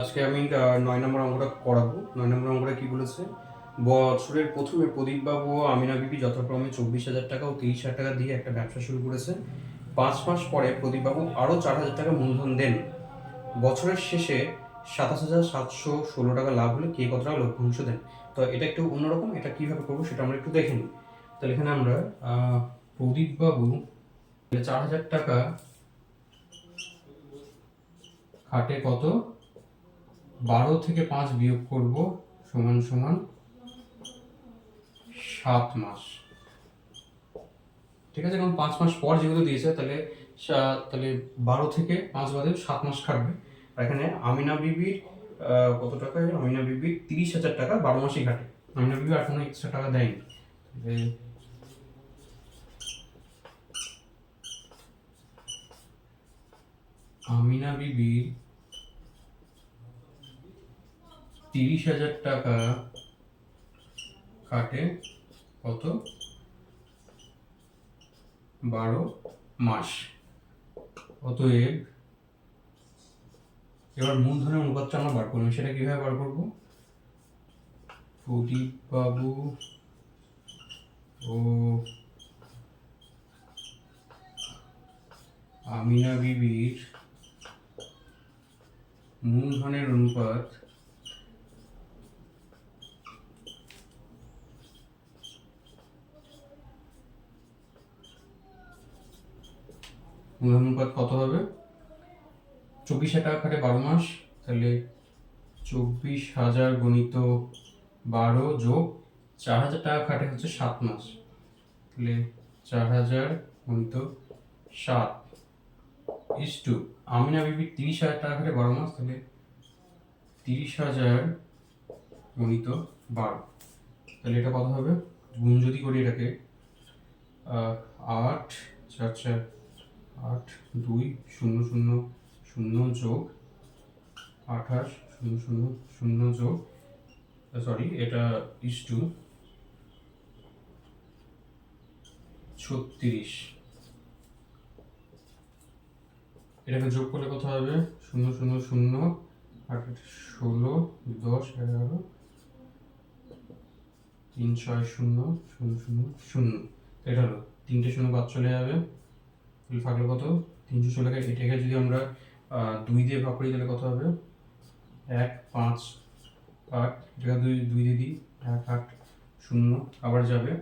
আজকে আমি ৯ নম্বর অঙ্কটা করাবো। ৯ নম্বর অঙ্কটা কি বলেছে? বছরের প্রথমে প্রদীপবাবু ও আমিনা বিবি যথাক্রমে ২৪,০০০ টাকা ও ৩০,০০০ টাকা দিয়ে একটা ব্যবসা শুরু করেছে। ৫ মাস পরে প্রদীপবাবু আরও ৪,০০০ টাকা মূলধন দেন। বছরের শেষে ২৭,৭১৬ টাকা লাভ হলে কে কত টাকা লভ্যাংশ দেন? তো এটা একটু অন্যরকম, এটা কিভাবে করবো সেটা আমরা একটু দেখে নিই। তাহলে এখানে আমরা প্রদীপবাবু ৪,০০০ টাকা খাটে কত? ১২ থেকে ৫ বিয়োগ করব সমান সমান ৭ মাস। ঠিক আছে, কারণ ৫ মাস পর যেহেতু দিয়েছে তাহলে তাহলে ১২ থেকে ৫ বাদে ৭ মাস খাটবে। আর এখানে আমিনা বিবির কত টাকা? আমিনা বিবির ৩০,০০০ টাকা ১২ মাসই খাটে। আমিনা বিবি আর কোনো এক্সট্রা টাকা দেয়নি। আমিনা বিবির ৩০,০০০ টাকা কাটে কত? ১২ মাস। অতএব এবার মূলধনের অনুপাতটা আমরা বার করবো। সেটা কিভাবে বার করবো? প্রদীপবাবু ও আমিনা বিবির মূলধনের অনুপাত কত হবে? ২৪,০০০ টাকা খাটে ১২ মাস, তাহলে ২৪,০০০ গণিত ১২ যোগ ৪,০০০ টাকা খাটে হচ্ছে ৭ মাস, তাহলে ৪,০০০ গণিত ৭ ইস টু আমিনা বিবি ৩০,০০০ টাকা খাটে ১২ মাস, তাহলে ৩০,০০০ গণিত ১২। তাহলে এটা কত হবে? গুণ যদি করি এটাকে ৮ ৪ ৪ ৮ ২ ০ ০ ০ যোগ ২৮ ০ ০ ০ যোগ সরি এটা ইস টু ৩৬। এটাকে যোগ করলে কত হবে? ০ ০ ০ ৮ ১৬ ১০ ১১ ৩ ৬ ০ ০ ০ ০। এটা হলো ৩টে ০ বাদ চলে যাবে, তাহলে থাকলো কত? ৩১৬। এটাকে যদি আমরা ২ দিয়ে ভাগ করি তাহলে কত হবে? ১ ৫ ৮, এটাকে ২ দিয়ে দিই ১ ৮ ০ আবার যাবে,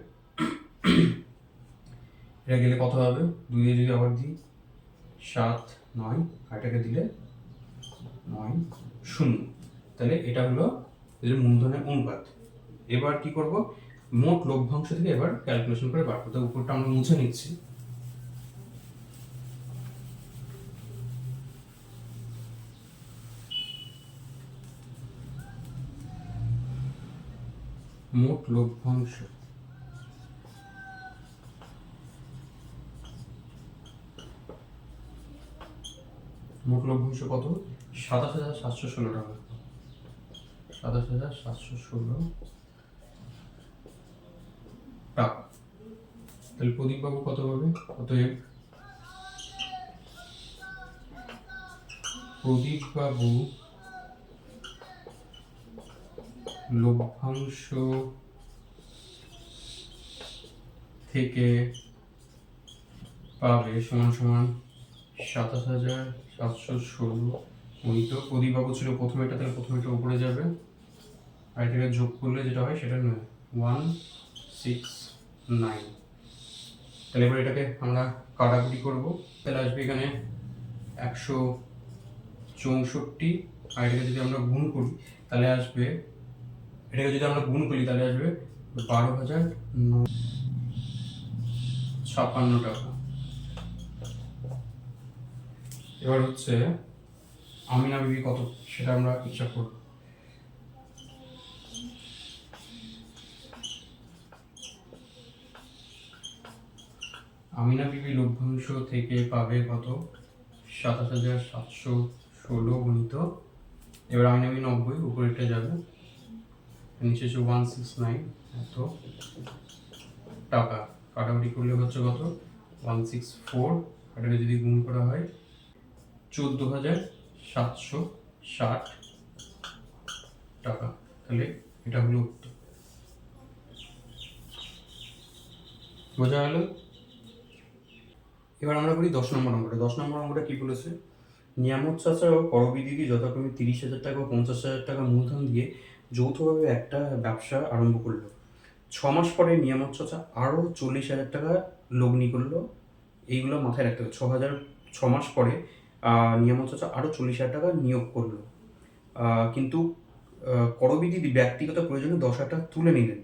এটা গেলে কত হবে? ২ দিয়ে যদি আবার দিই ৭ ৯, আর এটাকে দিলে ৯ ০। তাহলে এটা হলো এদের মূলধনের অনুপাত। এবার কি করব? মোট লভ্যাংশ থেকে এবার ক্যালকুলেশন করে বার করতে, উপরটা আমরা মুছে নিচ্ছি। মোট লভ্যাংশ কত? ২৭,৭১৬ টাকা। ২৭,৭১৬ টাকা। তাহলে প্রদীপবাবু কত পাবে? অতএব প্রদীপবাবু লভ্যাংশ থেকে পাবে সমান সমান ২৭,৭১৬ গণিত প্রদীপবাবু ছিল প্রথমেটা, তাহলে প্রথমেটা উপরে যাবে, আর এটাকে যোগ করলে যেটা হয় সেটা 169। তাহলে এবার এটাকে আমরা কাটাকুটি করবো, তাহলে আসবে এখানে ১৬৪, আর এটাকে যদি আমরা গুণ করি তাহলে আসবে ১২,৯৫৬ টাকা। এবার হচ্ছে আমিনা বিবি কত সেটা আমরা হিসাব করব। আমিনা বিবি লভ্যাংশ থেকে পাবে কত? ২৭,৭১৬ গণিত, এবার আমিনা বিবি ৯০ উপরেটা যাবে, নিচে হচ্ছে 169 এত টাকা। কাটাকুটি করলে হচ্ছে কত? 164, এটাকে যদি গুণ করা হয় ১৪,৭৬০ টাকা। তাহলে এটা হলো উত্তর। বোঝা গেল? এবার আমরা করি 10 নম্বর অঙ্কটা। 10 নম্বর অঙ্কটা কি বলেছে? নিয়ামত চাচা ও করবী দিদি যথাক্রমে 30,000 টাকা ও 50,000 টাকা মূলধন দিয়ে যৌথভাবে একটা ব্যবসা আরম্ভ করলো। 6 মাস পরে নিয়ামত চাচা আরও 40,000 টাকা লগ্নি করলো। এইগুলো মাথায় রাখতে হবে। 6 মাস পরে নিয়ামত চাচা আরও 40,000 টাকা নিয়োগ করলো। কিন্তু করবী দিদি ব্যক্তিগত প্রয়োজনে 10,000 টাকা তুলে নিলেন।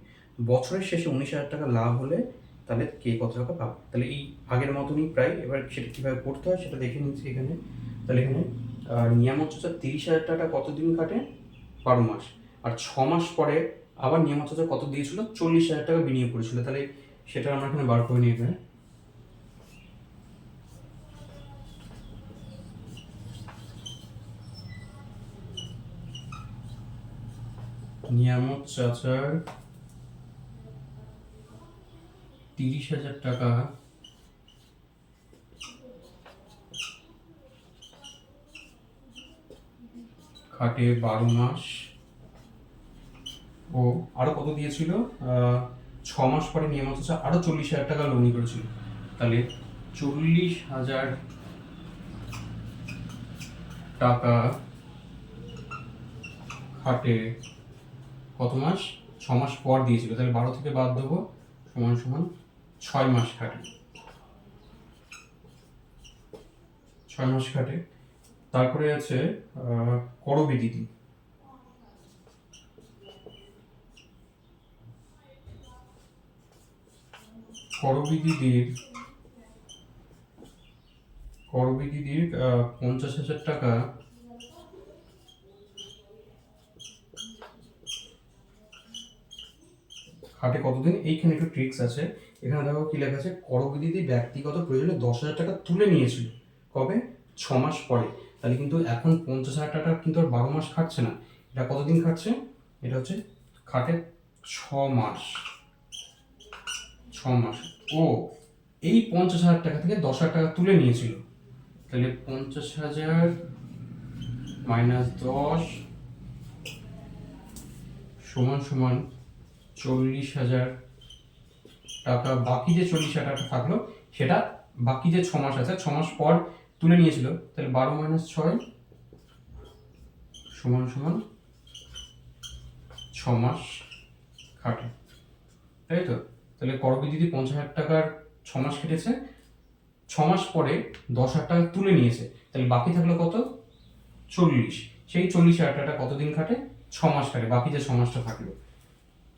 বছরের শেষে 19,000 টাকা লাভ হলে তাহলে কে কত টাকা পাবে? তাহলে এই আগের মতনই প্রায়। এবার সেটা কীভাবে করতে হয় সেটা দেখে নিচ্ছি এখানে। তাহলে এখানে নিয়ামত চাচা 30,000 টাকা কতদিন কাটে? 12 মাস। আর 6 মাস পরে আবার নিয়ামত চাচা কত দিয়েছিল? 40,000 টাকা বিনিয়োগ করেছিল। তাহলে সেটা আমরা এখানে বার করে নিয়ে এখানে নিয়ামত চাচার 30,000 টাকা খাটে 12 মাস ও আরো কত দিয়েছিল? 6 মাস পরে নিয়ামত চাচা আরো 40,000 টাকা লোনি করেছিল। তাহলে 40,000 টাকা খাটে কত মাস? 6 মাস পর দিয়েছিল। তাহলে 12 থেকে বাদ দেবো, সমান সমান 6 মাস খাটে। 6 মাস খাটে। তারপরে আছে করবী দিদি। করবী দিদির 50,000 টাকা খাটে কতদিন? এইখানে একটু ট্রিক্স আছে। এখানে দেখো কি লেখা আছে, করবী দিদি ব্যক্তিগত প্রয়োজনে 10,000 টাকা তুলে নিয়েছিল। কবে? 6 মাস পরে। তাহলে কিন্তু এখন 50,000 টাকা কিন্তু আর 12 মাস খাটছে না। এটা কতদিন খাটছে? এটা হচ্ছে খাটে 6 মাস। 6 মাস। ও এই 50,000 টাকা থেকে 10,000 টাকা তুলে নিয়েছিল। তাহলে 50,000 মাইনাস 10 সমান সমান 40,000 টাকা। বাকি যে 40,000 টাকা থাকলো সেটা বাকি যে 6 মাস আছে, 6 মাস পর তুলে নিয়েছিল। তাহলে 12 মাইনাস 6 সমান সমান 6 মাস খাটে, তাই তো? তাহলে করবী দিদি 50,000 টাকার 6 মাস কেটেছে, 6 মাস পরে 10,000 টাকা তুলে নিয়েছে। তাহলে বাকি থাকলো কত? 40। সেই 40,000 টাকা কতদিন খাটে? 6 মাস খাটে। বাকি যে 6 মাসটা থাকলো।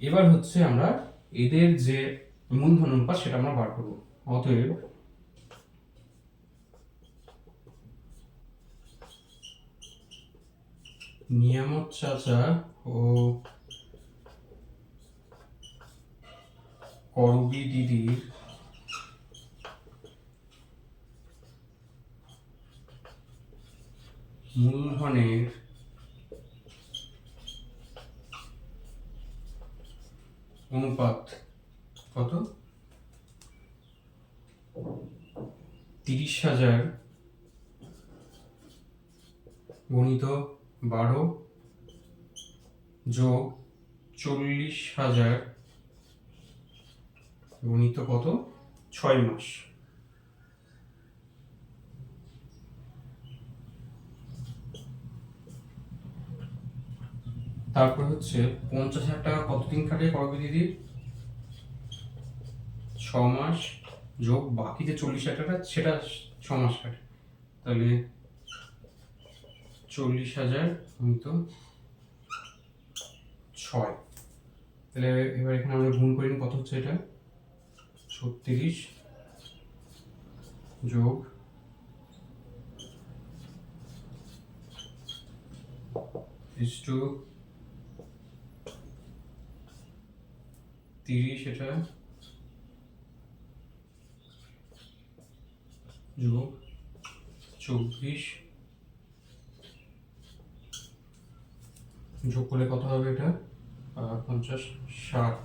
এবার হচ্ছে আমরা এদের যে মূলধন অনুপাত সেটা আমরা বার করবো। অতএব নিয়ামত চাচা ও করবী দিদির মূলধনের অনুপাত কত? 30,000 গুণিত 12 যোগ 40,000 গুণিত কত? 6 মাস। তারপর হচ্ছে 50,000 টাকা কতদিন খাটে করবী দিদির? 6 মাস যোগ বাকি যে 40,000 টাকা সেটা 6 মাস খাটে। তাহলে 40,000 গুণিত 6। তাহলে এবার এখানে আমরা গুণ করি, কত হচ্ছে এটা? 36 যোগ 30, এটা যোগ 24 যোগ করলে কত হবে? এটা 50, 60,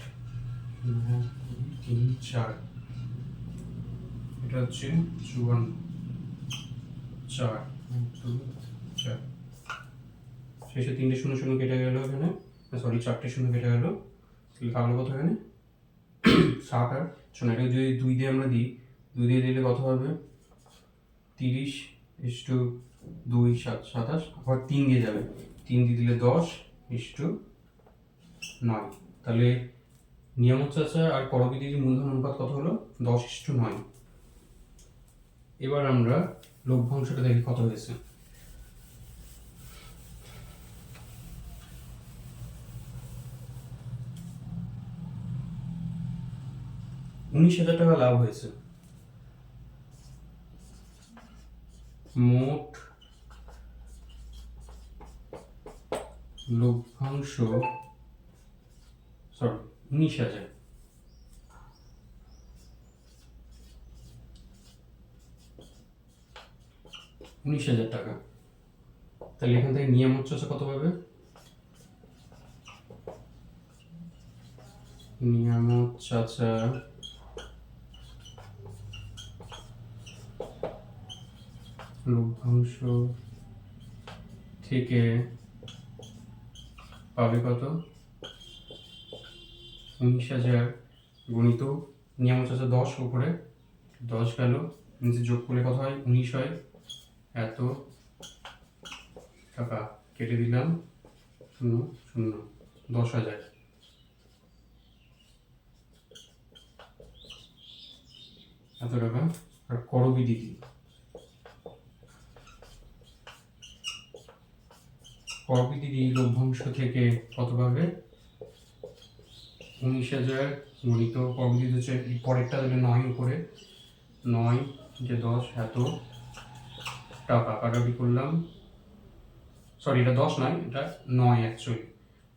3, 4, এটা হচ্ছে 54, 4, 2, 4, শেষে 3টে শূন্য শূন্য কেটে গেল এখানে, সরি 4টে শূন্য কেটে গেল, তাহলে থাকলো কত এখানে 7 আর 6। এটাকে যদি 2 দিয়ে আমরা দিই, 2 দিয়ে দিলে কত হবে 30:2 27, আবার 3 দিয়ে যাবে, 3 দিয়ে দিলে 10:9। তাহলে নিয়ামত চাচা আর করবী দিদির মূলধন অনুপাত কত হলো 10:9। এবার আমরা লভ্যাংশটা দেখি কত হয়েছে। $19,000 লাভ হয়েছে। মোট লভ্যাংশ 19,000। $19,000। তাহলে এখান থেকে নিয়ামত চাচা কত পাবে? নিয়ামত চাচা লভ্যাংশ থেকে পাবে কত 19,000 গুণিত নিয়ামত চাচা 10 উপরে 10 গেল, নিচে যোগ করলে কত হয় 19 হয়, এত টাকা কেটে দিলাম 0 0 10,000। এত টাকা। আর করবী দিদি, করবী দিদি লভ্যাংশ থেকে কত পাবে 19,000 গুণিত করবী দিদি হচ্ছে পরেরটা দিলে 9 উপরে 9 যে 10 এত টাকা কাটাকাটি করলাম, সরি এটা 10 নয়, এটা 9 অ্যাকচুয়ালি।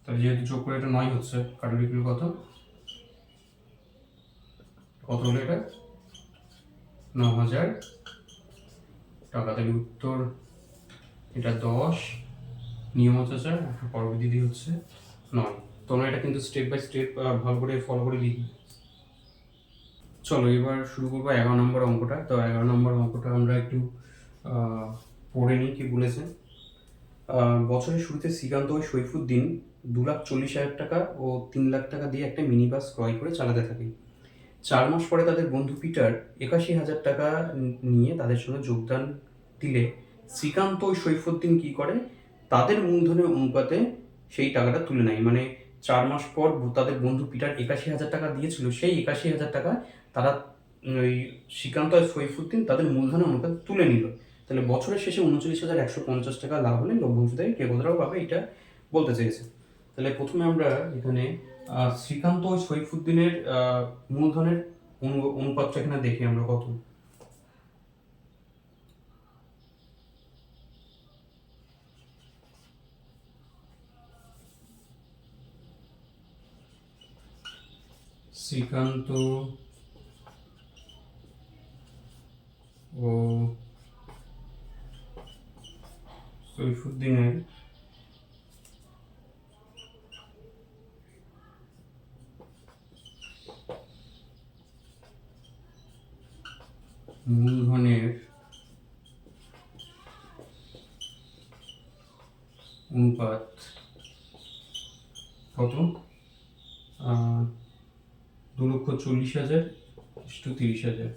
তাহলে যেহেতু যোগ করে এটা 9 হচ্ছে, কাটাকাটি করলে কত কত হলো এটা 9,000 টাকা। তাহলে উত্তর এটা 10, নিয়মত চাচা করবী দিদি হচ্ছে 9। তোমরা এটা কিন্তু স্টেপ বাই স্টেপ ভালো করে ফলো করে লিখবে। চলো এবার শুরু করবো 11 নম্বর অঙ্কটা। তো 11 নম্বর অঙ্কটা আমরা একটু পড়ে নিই কি বলেছে। বছরের শুরুতে শ্রীকান্ত ও সৈফুদ্দিন 2,40,000 টাকা ও 3 লাখ টাকা দিয়ে একটা মিনি বাস ক্রয় করে চালাতে থাকে। 4 মাস পরে তাদের বন্ধু পিটার 81,000 টাকা নিয়ে তাদের সঙ্গে যোগদান দিলে শ্রীকান্ত ও সৈফুদ্দিন কি করে, তাদের মূলধনের অনুপাতে সেই টাকাটা তুলে নেয়। মানে 4 মাস পর তাদের বন্ধু পিটার 81,000 টাকা দিয়েছিল, সেই 81,000 টাকা তারা ওই শ্রীকান্ত আর সৈফুদ্দিন তাদের মূলধনের অনুপাতে তুলে নিল। তাহলে বছরের শেষে 39,150 টাকা লাভ হলে লভ্যাংশ থেকে কে কতটাও পাবে এটা বলতে চেয়েছে। তাহলে প্রথমে আমরা এখানে শ্রীকান্ত ও সৈফুদ্দিনের মূলধনের অনুপাতটা এখানে দেখি আমরা কত। শ্রীকান্ত ও সৈফুদ্দিনের মূলধনের অনুপাত কত 2,40,000 = 30,000।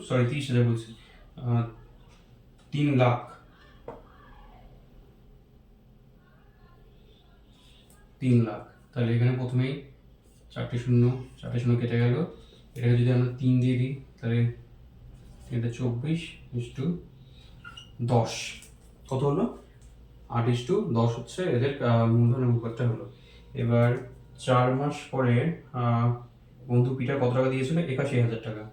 সরি 30,000 বলছি, 3 লাখ 3 লাখ। তাহলে এখানে প্রথমেই 4টে শূন্য কেটে গেল, এটাকে যদি আমরা 3 দিয়ে দিই তাহলে এটা 24:10 কত হলো 8:10 হচ্ছে এদের মূলধনের অনুপাতটা হলো। এবার 4 মাস পরে বন্ধু পিটার কত টাকা দিয়েছিল 81,000 টাকা।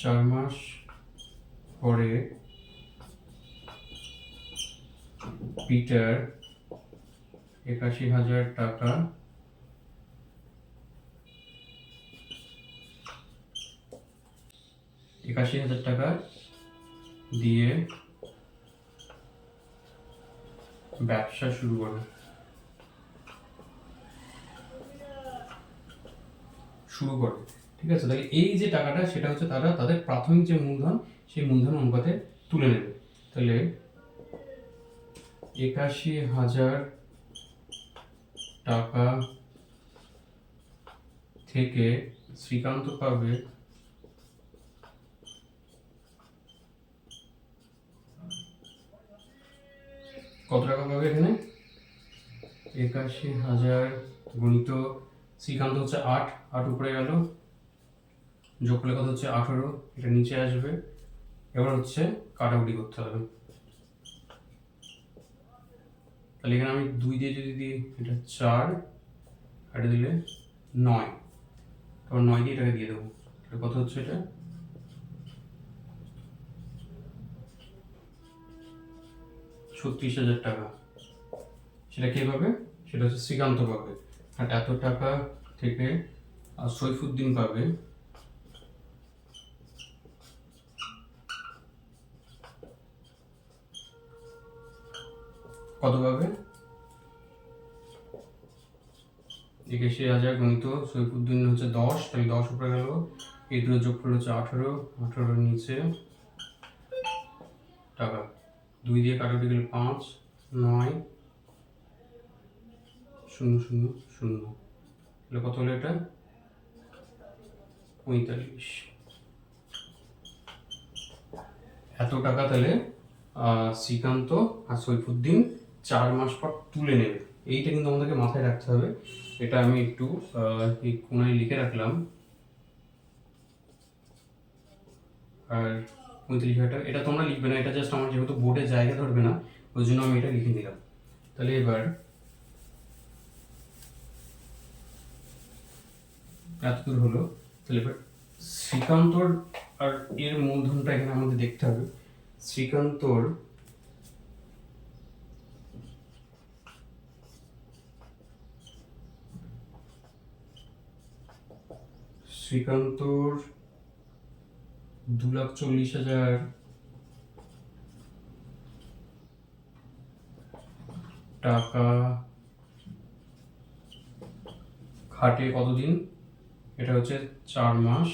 4 মাস পরে পিটার 81,000 টাকা দিয়ে ব্যবসা শুরু করে। শুরু করে। ঠিক আছে, তাহলে এই যে টাকাটা সেটা হচ্ছে তারা তাদের প্রাথমিক যে মূলধন সেই মূলধন অনুপাতে তুলে নেবে। তাহলে ৮১,০০০ টাকা থেকে শ্রীকান্ত পাবে কত টাকা পাবে এখানে? ৮১,০০০ গুণিত শ্রীকান্ত হচ্ছে ৮, ৮ উপরে গেল, যোগ করলে কত হচ্ছে ১৮, এটা নিচে আসবে। এবার হচ্ছে কাটাকুটি করতে হবে। তাহলে এখানে আমি 2 দিয়ে যদি দিই এটা 4, এটা দিলে 9, তারপর 9 দিয়ে এটাকে দিয়ে দেবো। এটা কত হচ্ছে? এটা ৩৬,০০০ টাকা। সেটা কে পাবে? সেটা হচ্ছে শ্রীকান্ত পাবে। আর এত টাকা থেকে সৈফুদ্দিন পাবে কত পাবে? ৮১,০০০ গুণিত সৈফুদ্দিন হচ্ছে 10, তাহলে 10 উপরে গেল, এই দুটো যোগ করলে হচ্ছে 18, 18 নিচে টাকা, 2 দিয়ে কাটাকুটি গেলে 5, 9, 0, 0, 0, তাহলে কত হলো এটা? 45। এত টাকা তাহলে শ্রীকান্ত আর সৈফুদ্দিন 4 মাস পর তুলে নেবে। এইটা কিন্তু আমাদেরকে মাথায় রাখতে হবে। এটা আমি একটু এই কোনায় লিখে রাখলাম। আর 35,০০০ টাকা এটা তোমরা লিখবে না, এটা জাস্ট আমার যেহেতু বোর্ডে জায়গা ধরবে না ওই জন্য আমি এটা লিখে দিলাম। তাহলে এবার এতদূর হলো। তাহলে এবার শ্রীকান্তর আর এর মূলধনটা এখানে আমাদের দেখতে হবে। শ্রীকান্তর শ্রীকান্তর 2,40,০০০ টাকা খাটে কতদিন? এটা হচ্ছে 4 মাস।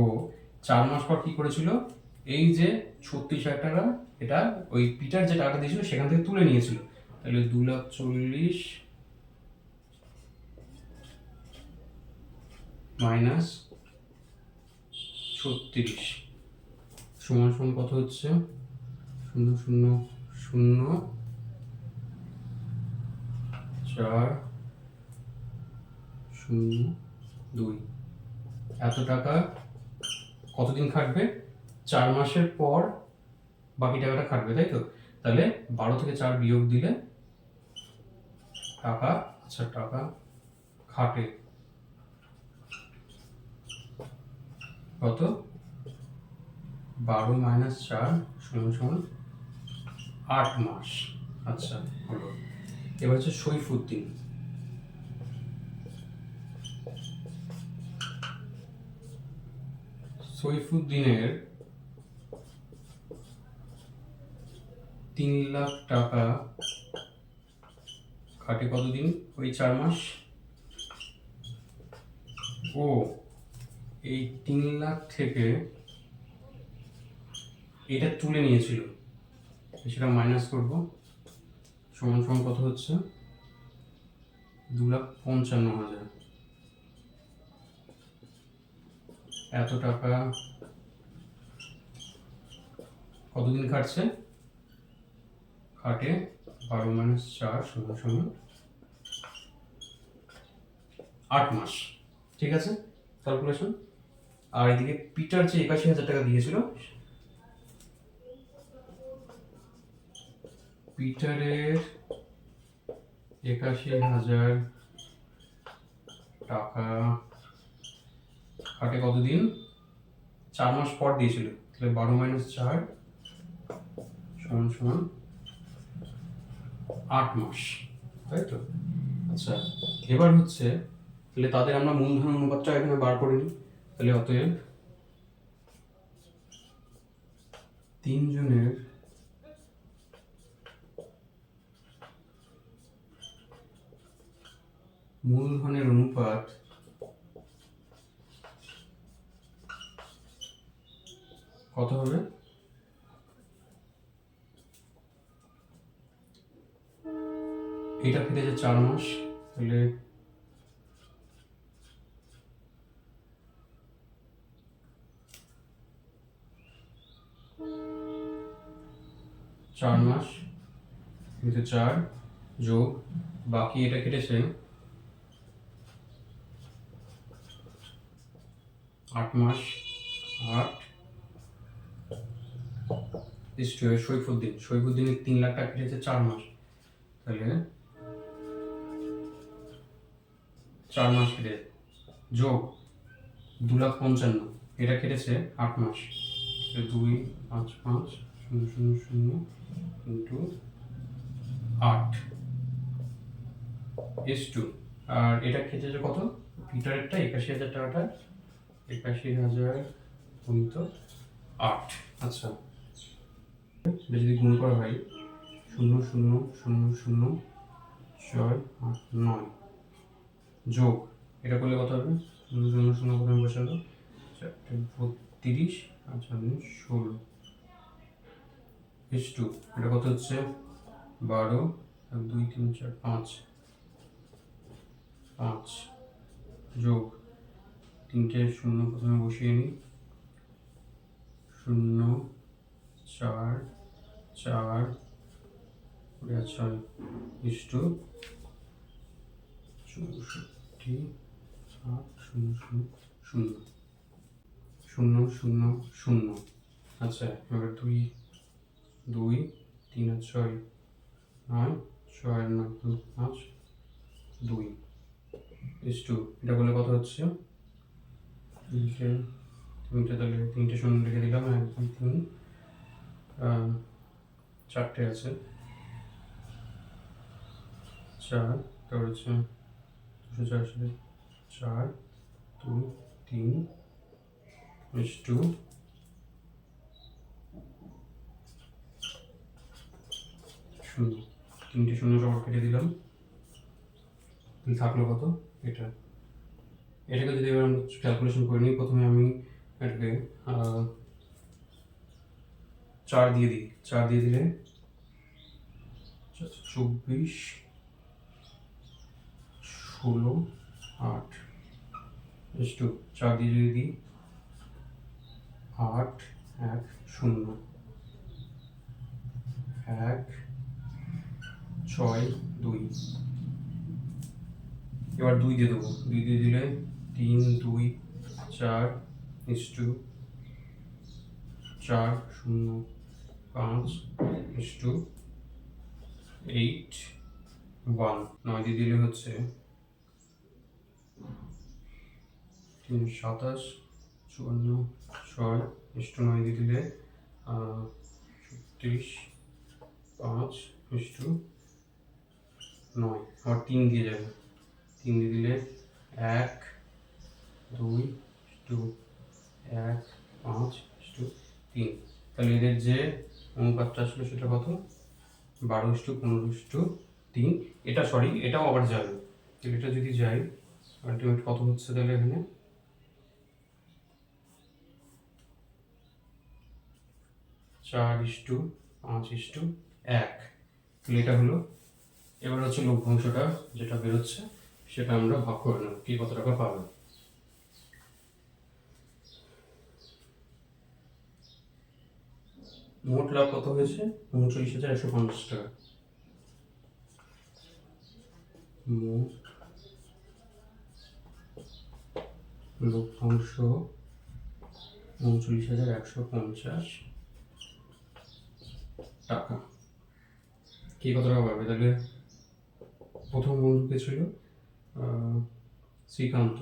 ও 4 মাস পর কি করেছিল? এই যে 36,০০০ টাকা এটা ওই পিটার যে টাকাটা দিয়েছিল সেখান থেকে তুলে নিয়েছিল। তাহলে 2,40,০০০ মাইনাস 36 সমান সমান কত হচ্ছে? 0, 0, 0, 4, 0, 2। এত টাকা কতদিন খাটবে? 4 মাসের পর বাকি টাকাটা খাটবে, তাই তো? তাহলে 12 থেকে 4 বিয়োগ দিলে টাকা, আচ্ছা টাকা খাটে কত? 12 মাইনাস 4 সমান সমান 8 মাস। আচ্ছা হলো। এবার হচ্ছে সৈফুদ্দিন। সৈফুদ্দিনের 3 লাখ টাকা খাটে কতদিন? ওই 4 মাস। ও এই 3 লাখ থেকে এটা তুলে নিয়েছিল, সেটা মাইনাস করব, সমান সমান কত হচ্ছে? 2,55,০০০। এত টাকা কতদিন খাটছে? খাটে 12 মাইনাস 4 সমান সমান 8 মাস। ঠিক আছে, ক্যালকুলেশন। আর এদিকে পিটার যে ৮১,০০০ টাকা দিয়েছিল, পিটারের ৮১,০০০ টাকা খাটে কতদিন? 4 মাস পর দিয়েছিল, তাহলে 12 মাইনাস 4 সমান সমান 8 মাস, তাই তো? আচ্ছা এবার হচ্ছে তাহলে তাদের আমরা মূলধন অনুপাতটা এখানে বার করে নিই। তাহলে অতএব 3 জনের মূলধনের অনুপাত কত হবে? এটা কেটেছে 4 মাস, তাহলে 4 মাস কিন্তু 4 যোগ বাকি এটা কেটেছে 8 মাস, 8 সৈফুদ্দিনের 3 লাখ টাকা কেটেছে 4 মাস, তাহলে 4 মাস কেটে যোগ 2,55,000 এটা কেটেছে 8 মাস, 2,55,000 ইন্টু 8 ইস টু, আর এটা কেটেছে কত? পিটারেরটা 81,000 টাকাটা, 81,000 গুণিত 8। আচ্ছা, এটা যদি গুণ করা হয় 0,0,0,0,6,8,9 যোগ এটা করলে কত হবে? 0,0,0,0 প্রথমে বসালো 32 আর 16 ইস টু, এটা কত হচ্ছে? 12, 1 2 3 4 5 5 যোগ 3টে শূন্য প্রথমে বসিয়ে নিই, 0 4 4 6 ইস টু 64 8 0 0 0 0 0। আচ্ছা, এবার 2 2 3 আর 6 9 6 আর 9 5 2 ইস টু, এটা করলে কত হচ্ছে? তিনটে তাহলে 3টে শূন্য লিখে দিলাম, 1 2 3 4টে আছে 4, তারপর হচ্ছে 284 4 2 3 ইস টু 0, 3টে শূন্য সবার কেটে দিলাম, থাকলো কত? এটাকে যদি এবার আমরা ক্যালকুলেশন করে নিই, প্রথমে আমি এটাকে 4 দিয়ে দিই, 4 দিয়ে দিলে 24 16 8 ইস টু 4 দিয়ে যদি দিই 8 1 0 1 6 2, এবার 2 দিয়ে দেবো, 2 দিয়ে দিলে 3 2 4 ইস টু 4 0 5 ইস টু 8 1, 9 দিয়ে দিলে হচ্ছে 3 27 54 6 ইস টু 9 দিয়ে দিলে 36 5 ইস টু 9, আবার 3 দিয়ে যাবে, 3 দিয়ে দিলে 1 2 টু 1 5 টু 3, তাহলে এদের যে অনুপাতটা আসলে সেটা কত? 12:15:3। এটা সরি, এটাও আবার যাবে, তাহলে এটা যদি যাই আলটিমেট কত হচ্ছে? তাহলে এখানে 4:5:1, তাহলে এটা হলো। এবার হচ্ছে লভ্যাংশটা যেটা বেরোচ্ছে সেটা আমরা ভাগ করে নেব, কি কত টাকা পাবে। মোট লাভ কত হয়েছে? 39,150 টাকা। মোট লভ্যাংশ 39,150 টাকা। কি কত টাকা পাবে? তাহলে প্রথম বন্ধুকে ছিল শ্রীকান্ত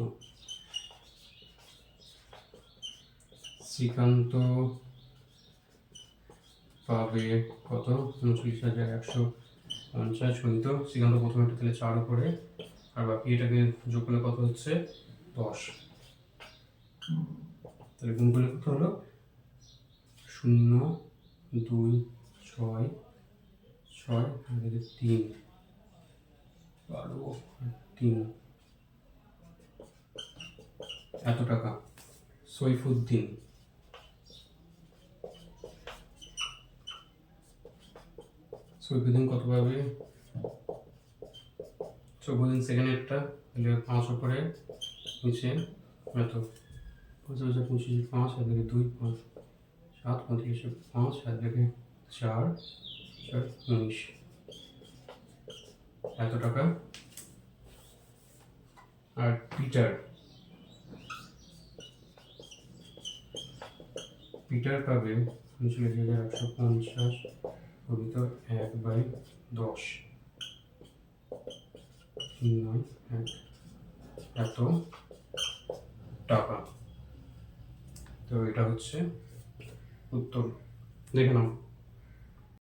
পাবে কত? 39,150 গুণিত শ্রীকান্ত প্রথমে এটা তাহলে 4 উপরে, আর বাকি এটাকে যোগ করলে কত হচ্ছে? 10। তাহলে গুণ করলে কত হলো? 0 2 6 6 3 12 3 এত টাকা। সৈফুদ্দিন, সৈফুদ্দিন কত পাবে? সৈফুদ্দিন সেকেন্ডেরটা, তাহলে 5 উপরে নিচে এত 5,25, 5 আর 2, 5, 7, 35, 5 আর 4, 4, 19, এত টাকা। আর পিটার, পিটার পাবে 39,150 ভাজিত 1/10, 9, 1, এত টাকা। তো এটা হচ্ছে উত্তর, দেখে নাও।